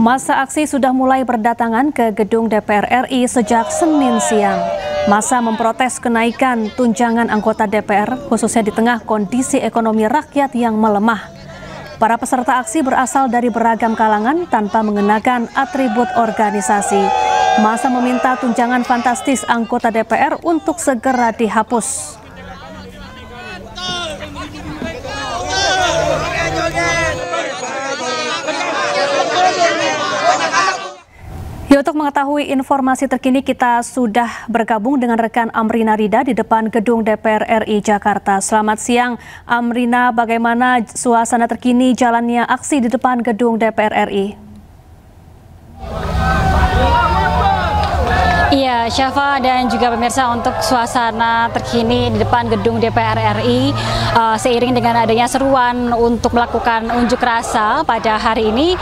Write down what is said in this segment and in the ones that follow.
Massa aksi sudah mulai berdatangan ke gedung DPR RI sejak Senin siang. Massa memprotes kenaikan tunjangan anggota DPR, khususnya di tengah kondisi ekonomi rakyat yang melemah. Para peserta aksi berasal dari beragam kalangan tanpa mengenakan atribut organisasi. Massa meminta tunjangan fantastis anggota DPR untuk segera dihapus. Ya, untuk mengetahui informasi terkini kita sudah bergabung dengan rekan Amrina Rida di depan gedung DPR RI Jakarta. Selamat siang Amrina, bagaimana suasana terkini jalannya aksi di depan gedung DPR RI? Iya, Syafa dan juga pemirsa, untuk suasana terkini di depan gedung DPR RI seiring dengan adanya seruan untuk melakukan unjuk rasa pada hari ini,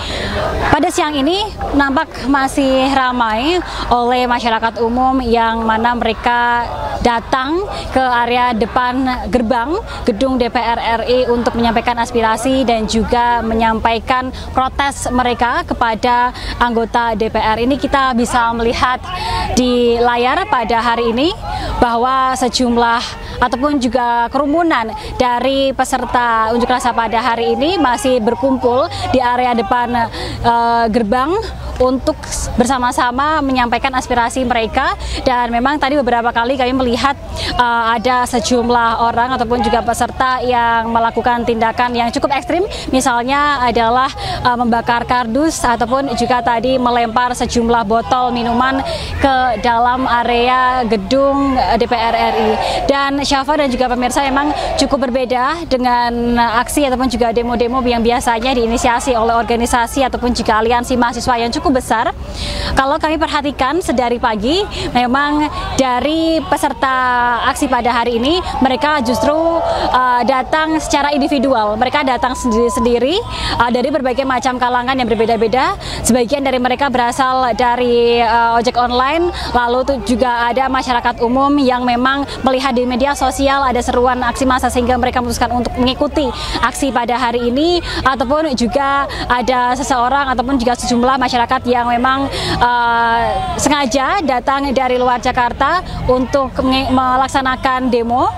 pada siang ini nampak masih ramai oleh masyarakat umum yang mana mereka datang ke area depan gerbang gedung DPR RI untuk menyampaikan aspirasi dan juga menyampaikan protes mereka kepada anggota DPR. Ini kita bisa melihat di layar pada hari ini bahwa sejumlah ataupun juga kerumunan dari peserta unjuk rasa pada hari ini masih berkumpul di area depan gerbang untuk bersama-sama menyampaikan aspirasi mereka. Dan memang tadi beberapa kali kami melihat ada sejumlah orang ataupun juga peserta yang melakukan tindakan yang cukup ekstrim, misalnya adalah membakar kardus ataupun juga tadi melempar sejumlah botol minuman ke dalam area gedung DPR RI. Dan Syafa dan juga pemirsa, memang cukup berbeda dengan aksi ataupun juga demo-demo yang biasanya diinisiasi oleh organisasi ataupun juga aliansi mahasiswa yang cukup besar. Kalau kami perhatikan sedari pagi, memang dari peserta aksi pada hari ini mereka justru datang secara individual. Mereka datang sendiri-sendiri dari berbagai macam kalangan yang berbeda-beda. Sebagian dari mereka berasal dari ojek online, lalu juga ada masyarakat umum yang memang melihat di media sosial ada seruan aksi massa sehingga mereka memutuskan untuk mengikuti aksi pada hari ini, ataupun juga ada seseorang ataupun juga sejumlah masyarakat yang memang sengaja datang dari luar Jakarta untuk melaksanakan demo,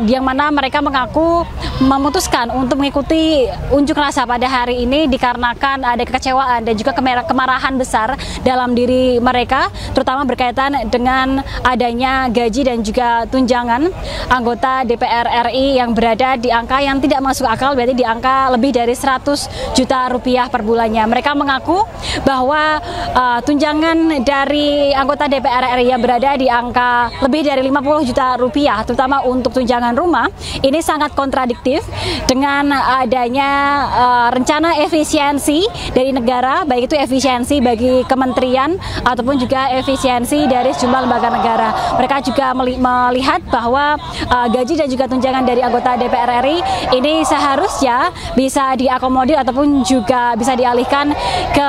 yang mana mereka mengaku memutuskan untuk mengikuti unjuk rasa pada hari ini dikarenakan ada kekecewaan dan juga kemarahan besar dalam diri mereka, terutama berkaitan dengan adanya gaji dan juga tunjangan anggota DPR RI yang berada di angka yang tidak masuk akal, berarti di angka lebih dari 100 juta rupiah per bulannya. Mereka mengaku bahwa tunjangan dari anggota DPR RI yang berada di angka lebih dari 50 juta rupiah, terutama untuk tunjangan rumah, ini sangat kontradiktif dengan adanya rencana efisiensi dari negara, baik itu efisiensi bagi kementerian ataupun juga efisiensi dari sejumlah lembaga negara. Mereka juga melihat bahwa gaji dan juga tunjangan dari anggota DPR RI ini seharusnya bisa diakomodir ataupun juga bisa dialihkan ke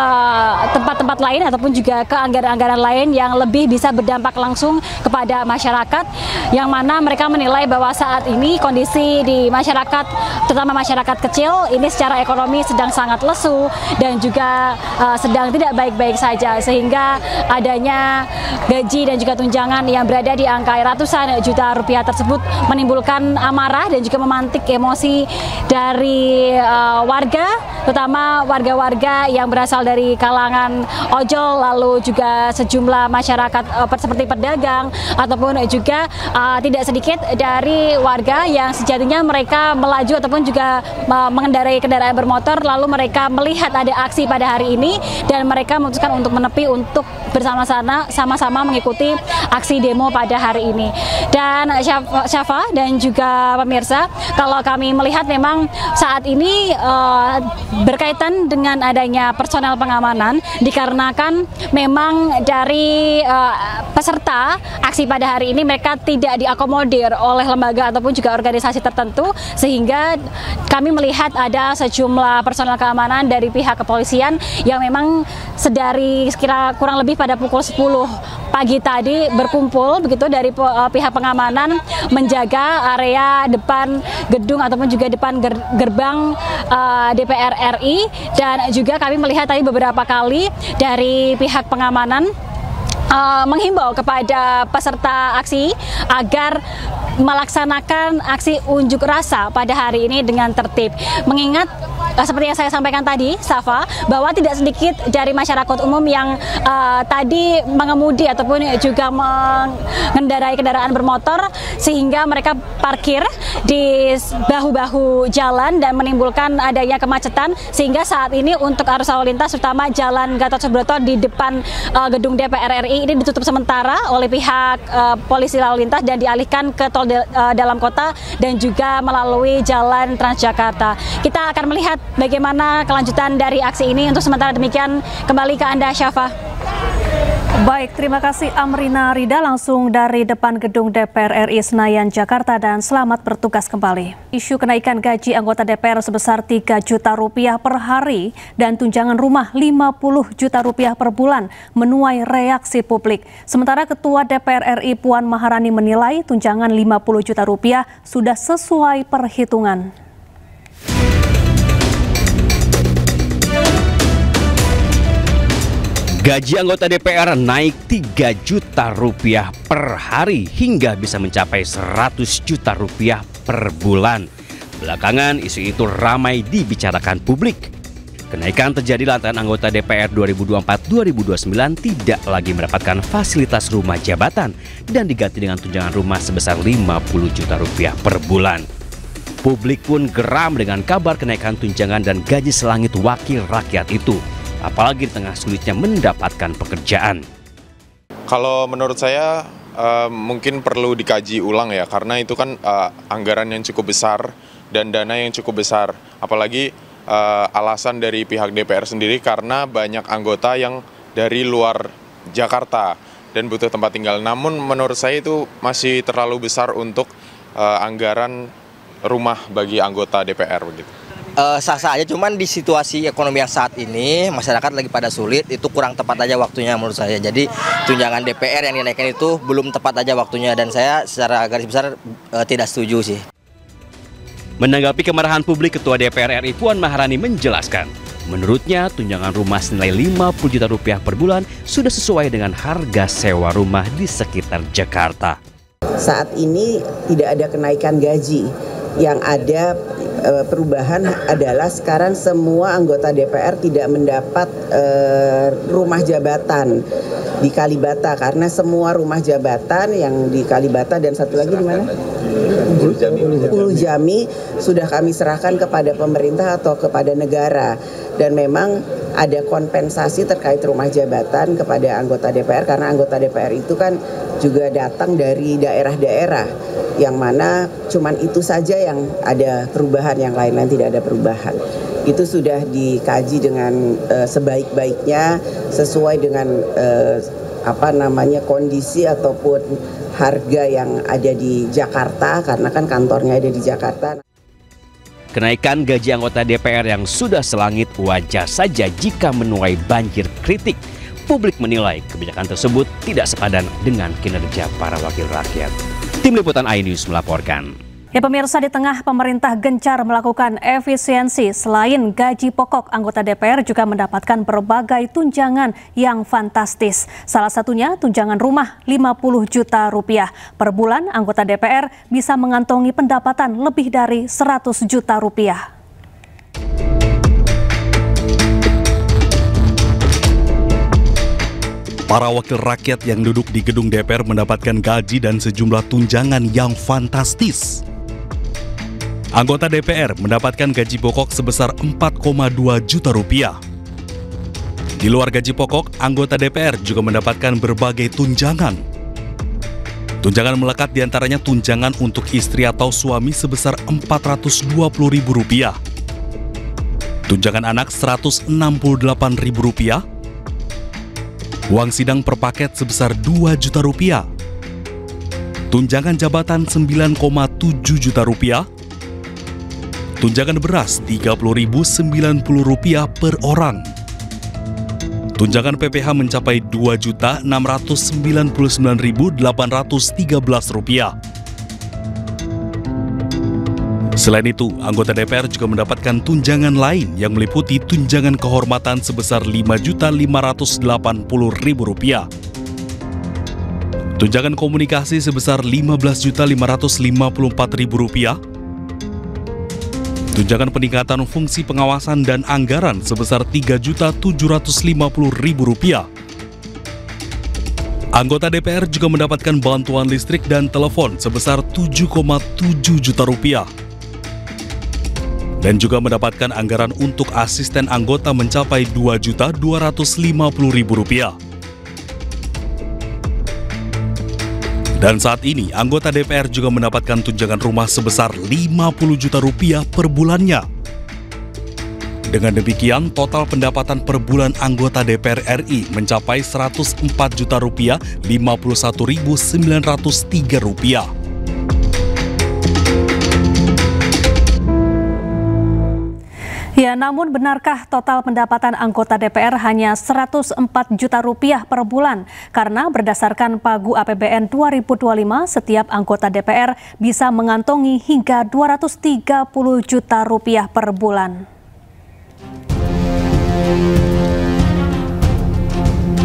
tempat-tempat lain ataupun juga ke anggaran-anggaran lain yang lebih bisa berdampak langsung kepada masyarakat, yang mana mereka menilai bahwa saat ini kondisi di masyarakat, terutama masyarakat kecil, ini secara ekonomi sedang sangat lesu dan juga sedang tidak baik-baik saja, sehingga adanya gaji dan juga tunjangan yang berada di angka ratusan juta rupiah tersebut menimbulkan amarah dan juga memantik emosi dari warga, terutama warga-warga yang berasal dari kalangan ojol, lalu juga sejumlah masyarakat seperti pedagang, ataupun juga tidak sedikit dari warga yang sejatinya mereka melaju ataupun juga mengendarai kendaraan bermotor, lalu mereka melihat ada aksi pada hari ini dan mereka memutuskan untuk menepi untuk sama-sama mengikuti aksi demo pada hari ini. Dan Syafa dan juga pemirsa, kalau kami melihat memang saat ini berkaitan dengan adanya personel pengamanan dikarenakan memang dari peserta aksi pada hari ini mereka tidak diakomodir oleh lembaga ataupun juga organisasi tertentu, sehingga kami melihat ada sejumlah personel keamanan dari pihak kepolisian yang memang sedari sekira kurang lebih pada pukul 10 pagi tadi berkumpul begitu dari pihak pengamanan menjaga area depan gedung ataupun juga depan gerbang DPR RI, dan juga kami melihat tadi beberapa kali dari pihak pengamanan menghimbau kepada peserta aksi agar melaksanakan aksi unjuk rasa pada hari ini dengan tertib. Mengingat seperti yang saya sampaikan tadi, Safa, bahwa tidak sedikit dari masyarakat umum yang tadi mengemudi ataupun juga mengendarai kendaraan bermotor sehingga mereka parkir di bahu-bahu jalan dan menimbulkan adanya kemacetan, sehingga saat ini untuk arus lalu lintas terutama Jalan Gatot Subroto di depan gedung DPR RI ini ditutup sementara oleh pihak polisi lalu lintas dan dialihkan ke tol dalam kota dan juga melalui Jalan Transjakarta. Kita akan melihat bagaimana kelanjutan dari aksi ini. Untuk sementara demikian, kembali ke Anda, Syafa. Baik, terima kasih Amrina Rida langsung dari depan gedung DPR RI Senayan, Jakarta, dan selamat bertugas kembali. Isu kenaikan gaji anggota DPR sebesar 3 juta rupiah per hari dan tunjangan rumah 50 juta rupiah per bulan menuai reaksi publik. Sementara Ketua DPR RI Puan Maharani menilai tunjangan 50 juta rupiah sudah sesuai perhitungan. Gaji anggota DPR naik 3 juta rupiah per hari hingga bisa mencapai 100 juta rupiah per bulan. Belakangan isu itu ramai dibicarakan publik. Kenaikan terjadi lantaran anggota DPR 2024-2029 tidak lagi mendapatkan fasilitas rumah jabatan dan diganti dengan tunjangan rumah sebesar 50 juta rupiah per bulan. Publik pun geram dengan kabar kenaikan tunjangan dan gaji selangit wakil rakyat itu, apalagi di tengah sulitnya mendapatkan pekerjaan. Kalau menurut saya mungkin perlu dikaji ulang ya, karena itu kan anggaran yang cukup besar dan dana yang cukup besar. Apalagi alasan dari pihak DPR sendiri karena banyak anggota yang dari luar Jakarta dan butuh tempat tinggal. Namun menurut saya itu masih terlalu besar untuk anggaran rumah bagi anggota DPR begitu. Sah-sah aja, cuman di situasi ekonomi yang saat ini masyarakat lagi pada sulit, itu kurang tepat aja waktunya menurut saya. Jadi tunjangan DPR yang dinaikkan itu belum tepat aja waktunya, dan saya secara garis besar tidak setuju sih. Menanggapi kemarahan publik, Ketua DPR RI Puan Maharani menjelaskan, menurutnya tunjangan rumah senilai 50 juta rupiah per bulan sudah sesuai dengan harga sewa rumah di sekitar Jakarta. Saat ini tidak ada kenaikan gaji. Yang ada perubahan adalah sekarang semua anggota DPR tidak mendapat rumah jabatan di Kalibata, karena semua rumah jabatan yang di Kalibata dan satu lagi di mana? Pulau Jami sudah kami serahkan kepada pemerintah atau kepada negara, dan memang ada kompensasi terkait rumah jabatan kepada anggota DPR, karena anggota DPR itu kan juga datang dari daerah-daerah yang mana cuman itu saja yang ada perubahan, yang lain-lain tidak ada perubahan. Itu sudah dikaji dengan sebaik-baiknya sesuai dengan kondisi ataupun harga yang ada di Jakarta, karena kan kantornya ada di Jakarta. Kenaikan gaji anggota DPR yang sudah selangit wajar saja jika menuai banjir kritik. Publik menilai kebijakan tersebut tidak sepadan dengan kinerja para wakil rakyat. Tim Liputan iNews melaporkan. Ya pemirsa, di tengah pemerintah gencar melakukan efisiensi, selain gaji pokok, anggota DPR juga mendapatkan berbagai tunjangan yang fantastis. Salah satunya tunjangan rumah 50 juta rupiah. Per bulan anggota DPR bisa mengantongi pendapatan lebih dari 100 juta rupiah. Para wakil rakyat yang duduk di gedung DPR mendapatkan gaji dan sejumlah tunjangan yang fantastis. Anggota DPR mendapatkan gaji pokok sebesar 4,2 juta rupiah. Di luar gaji pokok, anggota DPR juga mendapatkan berbagai tunjangan. Tunjangan melekat diantaranya tunjangan untuk istri atau suami sebesar Rp420.000. Tunjangan anak Rp168.000. Uang sidang per paket sebesar 2 juta rupiah. Tunjangan jabatan 9,7 juta rupiah. Tunjangan beras Rp30.090 per orang. Tunjangan PPh mencapai Rp2.699.813. Selain itu, anggota DPR juga mendapatkan tunjangan lain yang meliputi tunjangan kehormatan sebesar Rp5.580.000, tunjangan komunikasi sebesar Rp15.554.000, tunjangan peningkatan fungsi pengawasan dan anggaran sebesar Rp3.750.000. Anggota DPR juga mendapatkan bantuan listrik dan telepon sebesar Rp7,7 juta. Dan juga mendapatkan anggaran untuk asisten anggota mencapai Rp2.250.000. Dan saat ini, anggota DPR juga mendapatkan tunjangan rumah sebesar Rp50 juta per bulannya. Dengan demikian, total pendapatan per bulan anggota DPR RI mencapai Rp104 juta Rp51.903. Ya, namun benarkah total pendapatan anggota DPR hanya Rp104 juta per bulan? Karena berdasarkan Pagu APBN 2025, setiap anggota DPR bisa mengantongi hingga Rp230 juta per bulan.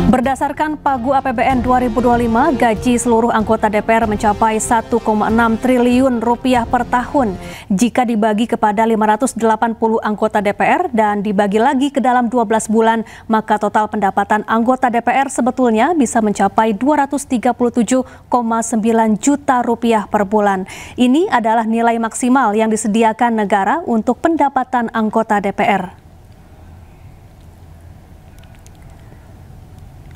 Berdasarkan Pagu APBN 2025, gaji seluruh anggota DPR mencapai Rp1,6 triliun per tahun. Jika dibagi kepada 580 anggota DPR dan dibagi lagi ke dalam 12 bulan, maka total pendapatan anggota DPR sebetulnya bisa mencapai Rp237,9 juta per bulan. Ini adalah nilai maksimal yang disediakan negara untuk pendapatan anggota DPR.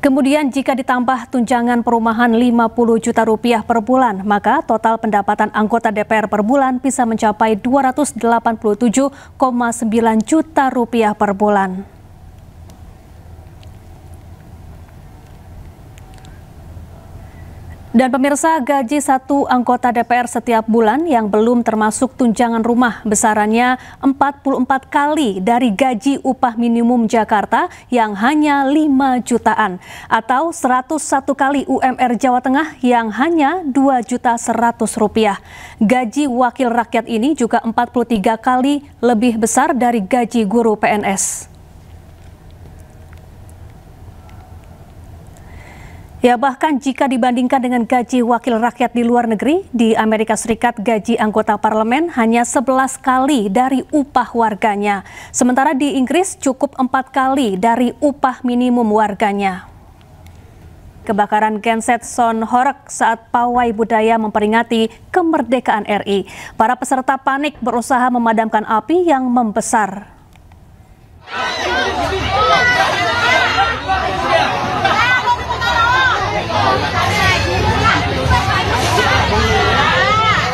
Kemudian jika ditambah tunjangan perumahan Rp50 juta per bulan, maka total pendapatan anggota DPR per bulan bisa mencapai Rp287,9 juta per bulan. Dan pemirsa, gaji satu anggota DPR setiap bulan yang belum termasuk tunjangan rumah besarannya 44 kali dari gaji upah minimum Jakarta yang hanya 5 jutaan atau 101 kali UMR Jawa Tengah yang hanya Rp2.100.000. Gaji wakil rakyat ini juga 43 kali lebih besar dari gaji guru PNS. Ya, bahkan jika dibandingkan dengan gaji wakil rakyat di luar negeri, di Amerika Serikat gaji anggota parlemen hanya 11 kali dari upah warganya. Sementara di Inggris cukup 4 kali dari upah minimum warganya. Kebakaran genset Sonhorek saat pawai budaya memperingati kemerdekaan RI. Para peserta panik berusaha memadamkan api yang membesar.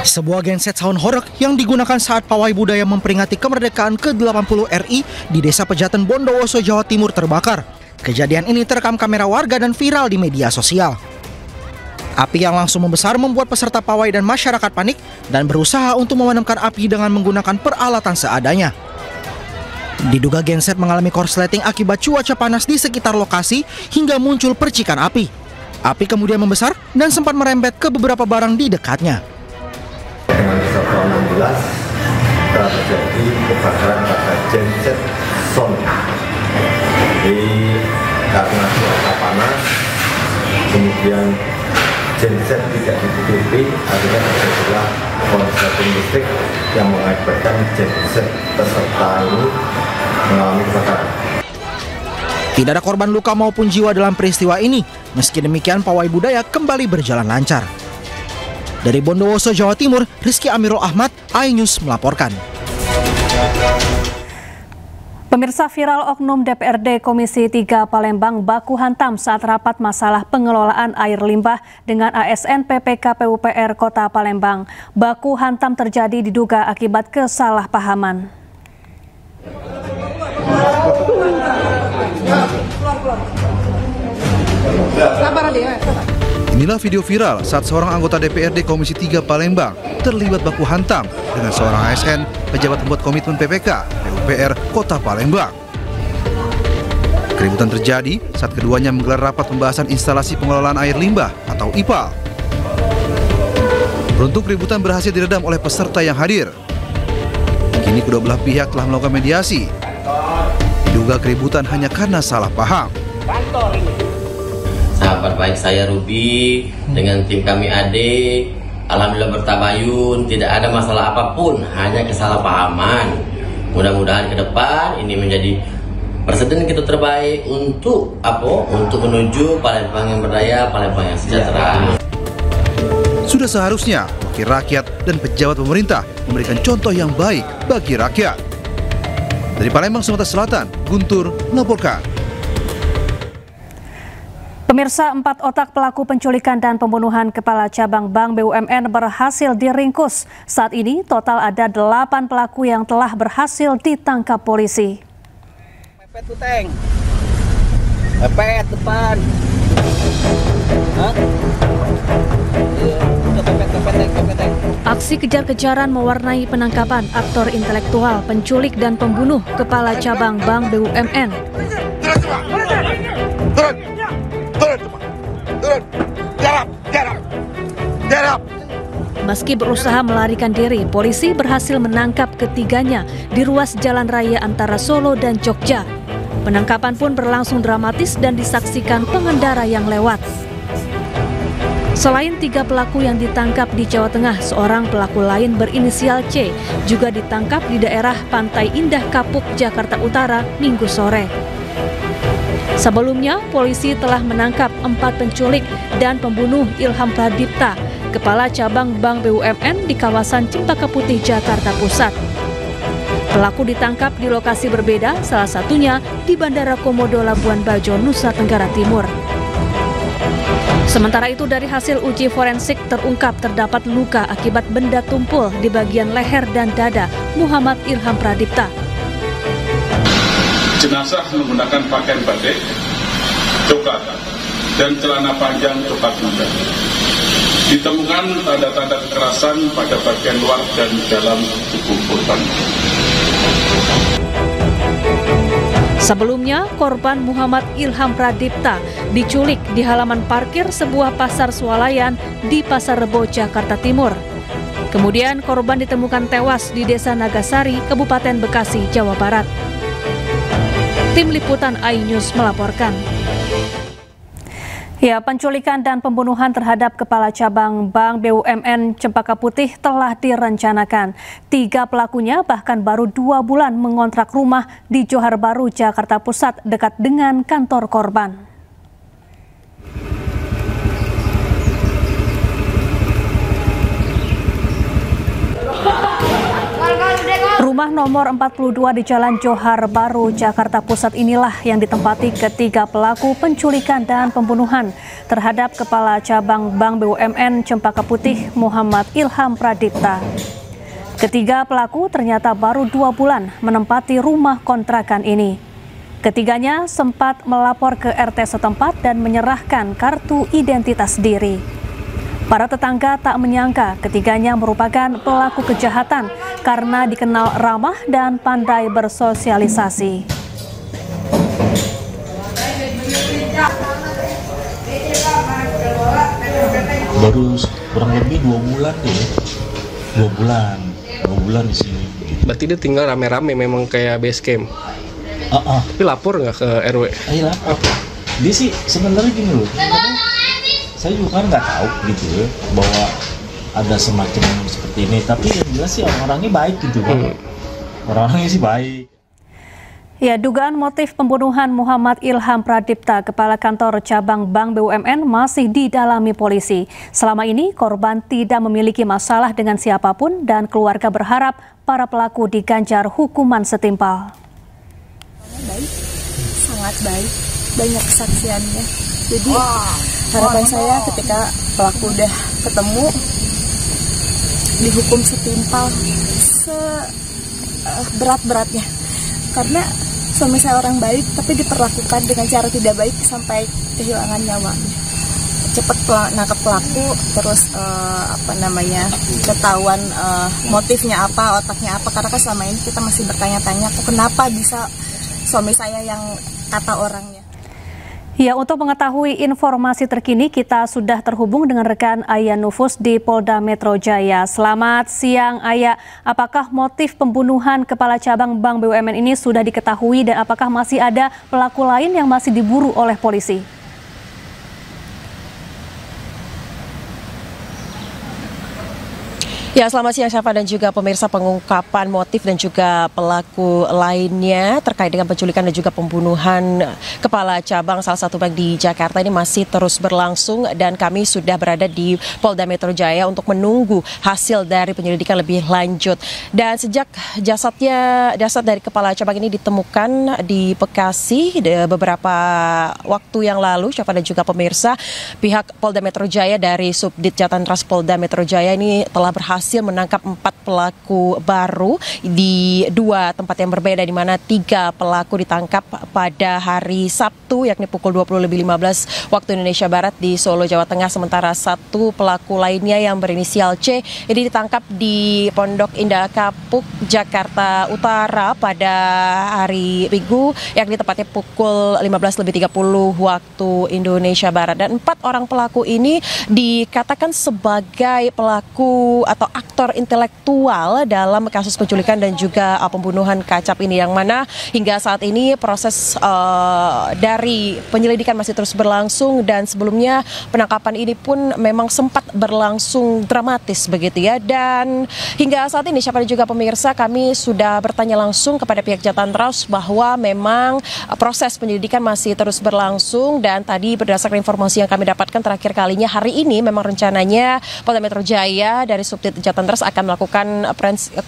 Sebuah genset sound horeg yang digunakan saat pawai budaya memperingati kemerdekaan ke-80 RI di Desa Pejaten, Bondowoso, Jawa Timur terbakar. Kejadian ini terekam kamera warga dan viral di media sosial. Api yang langsung membesar membuat peserta pawai dan masyarakat panik dan berusaha untuk memadamkan api dengan menggunakan peralatan seadanya. Diduga genset mengalami korsleting akibat cuaca panas di sekitar lokasi hingga muncul percikan api. Api kemudian membesar dan sempat merembet ke beberapa barang di dekatnya. Dengan Sabtu 16 telah terjadi kebakaran pada genset sound. Jadi karena cuaca panas, kemudian genset tidak ditutupi, akhirnya terjadilah korsleting listrik yang mengakibatkan genset peserta ini mengalami kebakaran. Tidak ada korban luka maupun jiwa dalam peristiwa ini. Meski demikian, pawai budaya kembali berjalan lancar. Dari Bondowoso, Jawa Timur, Rizky Amirul Ahmad, iNews melaporkan. Pemirsa, viral oknum DPRD Komisi 3 Palembang baku hantam saat rapat masalah pengelolaan air limbah dengan ASN PPK PUPR Kota Palembang. Baku hantam terjadi diduga akibat kesalahpahaman. Inilah video viral saat seorang anggota DPRD Komisi 3 Palembang terlibat baku hantam dengan seorang ASN pejabat pembuat komitmen PPK PUPR Kota Palembang. Keributan terjadi saat keduanya menggelar rapat pembahasan instalasi pengelolaan air limbah atau IPAL. Beruntung keributan berhasil diredam oleh peserta yang hadir. Kini kedua belah pihak telah melakukan mediasi. Diduga keributan hanya karena salah paham. Sahabat baik saya Ruby dengan tim kami Ade, alhamdulillah bertabayun, tidak ada masalah apapun, hanya kesalahpahaman. Mudah-mudahan ke depan ini menjadi presiden kita terbaik untuk Untuk menuju Palembang yang berdaya, Palembang yang sejahtera. Sudah seharusnya wakil rakyat dan pejabat pemerintah memberikan contoh yang baik bagi rakyat. Dari Palembang, Sumatera Selatan, Guntur melaporkan. Pemirsa, 4 otak pelaku penculikan dan pembunuhan Kepala Cabang Bank BUMN berhasil diringkus. Saat ini total ada 8 pelaku yang telah berhasil ditangkap polisi. Mepet tuh, Teng. Mepet depan. Hah? Aksi kejar-kejaran mewarnai penangkapan aktor intelektual, penculik dan pembunuh Kepala Cabang Bank BUMN. Meski berusaha melarikan diri, polisi berhasil menangkap ketiganya di ruas jalan raya antara Solo dan Jogja. Penangkapan pun berlangsung dramatis dan disaksikan pengendara yang lewat. Selain 3 pelaku yang ditangkap di Jawa Tengah, seorang pelaku lain berinisial C juga ditangkap di daerah Pantai Indah Kapuk, Jakarta Utara, Minggu sore. Sebelumnya, polisi telah menangkap 4 penculik dan pembunuh Ilham Pradipta, Kepala Cabang Bank BUMN di kawasan Cempaka Putih, Jakarta Pusat. Pelaku ditangkap di lokasi berbeda, salah satunya di Bandara Komodo Labuan Bajo, Nusa Tenggara Timur. Sementara itu, dari hasil uji forensik terungkap terdapat luka akibat benda tumpul di bagian leher dan dada Muhammad Ilham Pradipta. Jenazah menggunakan pakaian batik, coklat, dan celana panjang coklat muda. Ditemukan tanda-tanda kekerasan pada bagian luar dan dalam tubuh korban. Sebelumnya, korban Muhammad Ilham Pradipta diculik di halaman parkir sebuah pasar swalayan di Pasar Rebo, Jakarta Timur. Kemudian korban ditemukan tewas di Desa Nagasari, Kabupaten Bekasi, Jawa Barat. Tim Liputan iNews melaporkan. Ya, penculikan dan pembunuhan terhadap Kepala Cabang Bank BUMN Cempaka Putih telah direncanakan. 3 pelakunya bahkan baru 2 bulan mengontrak rumah di Johar Baru, Jakarta Pusat dekat dengan kantor korban. Rumah nomor 42 di Jalan Johar Baru, Jakarta Pusat inilah yang ditempati ketiga pelaku penculikan dan pembunuhan terhadap Kepala Cabang Bank BUMN Cempaka Putih Muhammad Ilham Pradipta. Ketiga pelaku ternyata baru 2 bulan menempati rumah kontrakan ini. Ketiganya sempat melapor ke RT setempat dan menyerahkan kartu identitas diri. Para tetangga tak menyangka ketiganya merupakan pelaku kejahatan karena dikenal ramah dan pandai bersosialisasi. Baru kurang lebih 2 bulan deh, 2 bulan di sini. Berarti dia tinggal rame-rame memang kayak base camp. Tapi lapor nggak ke RW? Iya lapor. Dia sih sebenarnya gini loh. Saya juga kan nggak tahu gitu ya, bahwa ada semacam seperti ini, tapi yang jelas sih orang-orangnya baik gitu kan. Orang-orangnya sih baik. Ya, dugaan motif pembunuhan Muhammad Ilham Pradipta, Kepala Kantor Cabang Bank BUMN, masih didalami polisi. Selama ini korban tidak memiliki masalah dengan siapapun dan keluarga berharap para pelaku diganjar hukuman setimpal. Baik, sangat baik, banyak kesaksiannya. Jadi harapan saya ketika pelaku udah ketemu dihukum setimpal, seberat-beratnya. Karena suami saya orang baik tapi diperlakukan dengan cara tidak baik sampai kehilangan nyawanya. Cepat nangkep pelaku, terus ketahuan motifnya apa, otaknya apa. Karena kan selama ini kita masih bertanya-tanya, kok kenapa bisa suami saya yang kata orangnya. Ya, untuk mengetahui informasi terkini kita sudah terhubung dengan rekan Aya Nufus di Polda Metro Jaya. Selamat siang Aya, apakah motif pembunuhan Kepala Cabang Bank BUMN ini sudah diketahui dan apakah masih ada pelaku lain yang masih diburu oleh polisi? Ya, selamat siang Syafa dan juga pemirsa. Pengungkapan motif dan juga pelaku lainnya terkait dengan penculikan dan juga pembunuhan Kepala Cabang salah satu bank di Jakarta ini masih terus berlangsung dan kami sudah berada di Polda Metro Jaya untuk menunggu hasil dari penyelidikan lebih lanjut. Dan sejak jasad dari Kepala Cabang ini ditemukan di Bekasi beberapa waktu yang lalu, Syafa dan juga pemirsa, pihak Polda Metro Jaya dari Subdit Jatantras Polda Metro Jaya ini telah berhasil menangkap 4 pelaku baru di 2 tempat yang berbeda, di mana 3 pelaku ditangkap pada hari Sabtu yakni pukul 20.15 waktu Indonesia Barat di Solo, Jawa Tengah, sementara 1 pelaku lainnya yang berinisial C ini ditangkap di Pondok Indah Kapuk, Jakarta Utara pada hari Minggu yakni tepatnya pukul 15.30 waktu Indonesia Barat. Dan 4 orang pelaku ini dikatakan sebagai pelaku atau aktor intelektual dalam kasus penculikan dan juga pembunuhan Kacap ini, yang mana hingga saat ini proses dari penyelidikan masih terus berlangsung dan sebelumnya penangkapan ini pun memang sempat berlangsung dramatis begitu ya. Dan hingga saat ini siapa juga pemirsa, kami sudah bertanya langsung kepada pihak Jatantras bahwa memang proses penyelidikan masih terus berlangsung dan tadi berdasarkan informasi yang kami dapatkan terakhir kalinya hari ini memang rencananya Polda Metro Jaya dari Subdit Jatantras akan melakukan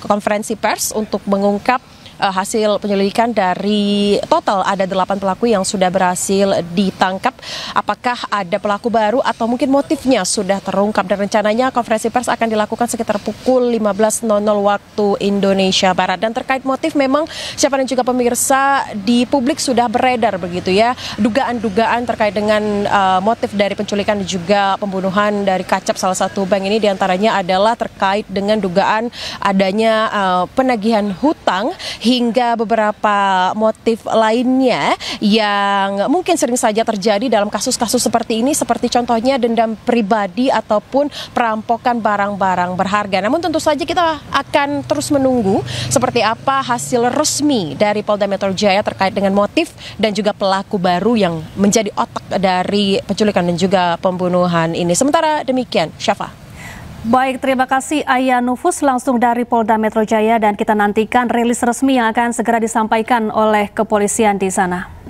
konferensi pers untuk mengungkap hasil penyelidikan dari total ada 8 pelaku yang sudah berhasil ditangkap. Apakah ada pelaku baru atau mungkin motifnya sudah terungkap, dan rencananya konferensi pers akan dilakukan sekitar pukul 15.00 waktu Indonesia Barat. Dan terkait motif memang siapa dan juga pemirsa di publik sudah beredar begitu ya dugaan-dugaan terkait dengan motif dari penculikan dan juga pembunuhan dari Kacap salah satu bank ini, diantaranya adalah terkait dengan dugaan adanya penagihan hutang hingga beberapa motif lainnya yang mungkin sering saja terjadi dalam kasus-kasus seperti ini, seperti contohnya dendam pribadi ataupun perampokan barang-barang berharga. Namun tentu saja kita akan terus menunggu seperti apa hasil resmi dari Polda Metro Jaya terkait dengan motif dan juga pelaku baru yang menjadi otak dari penculikan dan juga pembunuhan ini. Sementara demikian, Syafa. Baik, terima kasih Aya Nufus langsung dari Polda Metro Jaya, dan kita nantikan rilis resmi yang akan segera disampaikan oleh kepolisian di sana.